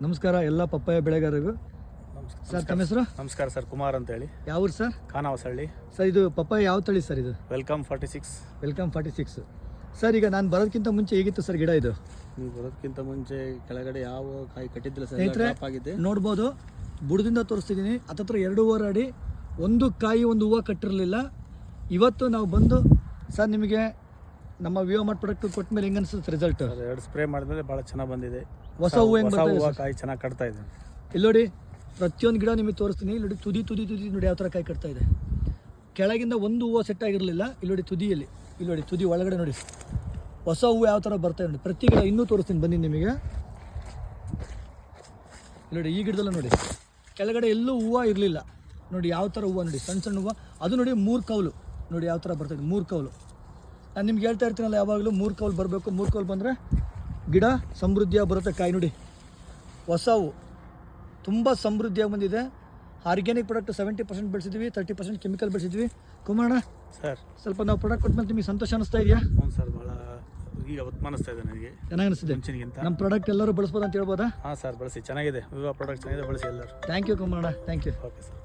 ನಮಸ್ಕಾರ ಎಲ್ಲ papaya ಬೆಳೆಗಾರರಿಗೂ. Sir ತಮ್ಮ ಹೆಸರು? ನಮಸ್ಕಾರ ಸರ್, ಕುಮಾರ್ ಅಂತ ಹೇಳಿ. ಯಾವ ಊರು ಸರ್? ಖಾನಾವಸಳ್ಳಿ. ಸರ್ ಇದು ಪಪ್ಪಾಯ ಯಾವ ತಳಿ ಸರ್ ಇದು? ವೆಲ್ಕಮ್ 46. ವೆಲ್ಕಮ್ 46. ಸರ್ ಈಗ ನಾನು ಬರೋದಕ್ಕಿಂತ ಮುಂಚೆ ಹೇಗಿತ್ತು ಸರ್ ಗಿಡ ಇದು? ನೀವು ಬರೋದಕ್ಕಿಂತ ಮುಂಚೆ ಕೆಳಗಡೆ ಯಾವ ಕಾಯಿ ಕಟ್ಟಿದ್ದಿಲ್ಲ ಸರ್, ಸ್ನೇಹಿತರೆ ಆಗಿದೆ. ನೋಡ್ಬೋದು, ಬುಡದಿಂದ ತೋರಿಸ್ತಿದ್ದೀನಿ. ಹತ್ತತ್ರ 2.5 ಅಡಿ, ಒಂದು ಕಾಯಿ ಒಂದು ಹೂವು ಕಟ್ಟಿರಲಿಲ್ಲ. ಇವತ್ತು ನಾವು ಬಂದು ಸರ್ ನಿಮಗೆ ನಮ್ಮ ವಿವೋ ಪ್ರಾಡಕ್ಟ್ ಕೊಟ್ಟ ಮೇಲೆ ಹೆಂಗೆ ಅನಿಸುತ್ತೆ ರಿಸಲ್ಟ್? 2 ಸ್ಪ್ರೇ ಮಾಡಿದ್ಮೇಲೆ ಭಾಳ ಚೆನ್ನಾಗಿ ಬಂದಿದೆ. ಹೊಸ ಹೂವು ಹೆಂಗೆ ಹೂವು ಬರ್ತದೆ? ಕಾಯಿ ಚೆನ್ನಾಗಿ ಕಟ್ತಾ ಇದೆ. ಇಲ್ಲಿ ನೋಡಿ, ಪ್ರತಿಯೊಂದು ಗಿಡ ನಿಮಗೆ ತೋರಿಸ್ತೀನಿ. ಇಲ್ಲಿ ನೋಡಿ, ತುದಿ ತುದಿ ತುದಿ ನೋಡಿ ಯಾವ ಥರ ಕಾಯಿ ಕಟ್ತಾ ಇದೆ. ಕೆಳಗಿಂದ ಒಂದು ಹೂವು ಸೆಟ್ ಆಗಿರಲಿಲ್ಲ. ಇಲ್ಲಿ ನೋಡಿ ತುದಿಯಲ್ಲಿ, ಇಲ್ಲಿ ನೋಡಿ ತುದಿ ಒಳಗಡೆ ನೋಡಿ ಹೊಸ ಹೂವು ಯಾವ ಥರ ಬರ್ತಾ ಇದೆ ನೋಡಿ. ಪ್ರತಿ ಗಿಡ ಇನ್ನೂ ತೋರಿಸ್ತೀನಿ ಬನ್ನಿ ನಿಮಗೆ. ಇಲ್ಲಿ ನೋಡಿ, ಈ ಗಿಡದಲ್ಲ ನೋಡಿ, ಕೆಳಗಡೆ ಎಲ್ಲೂ ಹೂವು ಇರಲಿಲ್ಲ ನೋಡಿ. ಯಾವ ಥರ ಹೂವು ನೋಡಿ, ಸಣ್ಣ ಸಣ್ಣ ಹೂವು. ಅದು ನೋಡಿ 3 ಕೌಲು ನೋಡಿ ಯಾವ ಥರ ಬರ್ತಾಯಿದೆ. 3 ಕೌಲು. ನಾನು ನಿಮ್ಗೆ ಹೇಳ್ತಾ ಇರ್ತೀನಲ್ಲ ಯಾವಾಗಲೂ 3 ಕೌಲು ಬರಬೇಕು. 3 ಕೌಲು ಬಂದರೆ ಗಿಡ ಸಮೃದ್ಧಿಯಾಗಿ ಬರುತ್ತೆ. ಕಾಯಿ ನೋಡಿ, ಹೊಸ ಹೂವು ತುಂಬ ಸಮೃದ್ಧಿಯಾಗಿ ಬಂದಿದೆ. ಆರ್ಗ್ಯಾನಿಕ್ ಪ್ರಾಡಕ್ಟ್ 70% ಬೆಳೆಸಿದ್ವಿ, 30% ಕೆಮಿಕಲ್ ಬೆಳೆಸಿದ್ವಿ. ಕುಮಾರಣ್ಣ ಸರ್, ಸ್ವಲ್ಪ ನಾವು ಪ್ರಾಡಕ್ಟ್ ಕೊಟ್ಟ ಮೇಲೆ ನಿಮಗೆ ಸಂತೋಷ ಅನಿಸ್ತಾ ಇದೆಯಾ? ಹ್ಞೂ ಸರ್, ಭಾಳ ಈಗ ಹೊತ್ತು ಅನಿಸ್ತಾ ಇದೆ ನನಗೆ. ಚೆನ್ನಾಗಿ ಅನಿಸ್ತಿದೆ. ಮುಂಚಿನಗಿಂತ ನಮ್ಮ ಪ್ರಾಡಕ್ಟ್ ಎಲ್ಲರೂ ಬಳಸ್ಬೋದು ಅಂತ ಹೇಳ್ಬೋದಾ? ಹಾಂ ಸರ್, ಬಳಸಿ. ಚೆನ್ನಾಗಿದೆ. ವಿವೋ ಪ್ರಾಡಕ್ಟ್ ಚೆನ್ನಾಗಿದೆ, ಬಳಸಿ ಎಲ್ಲರೂ. ಥ್ಯಾಂಕ್ ಯು ಕುಮಾರಣ್ಣ, ಥ್ಯಾಂಕ್ ಯು. Okay sir.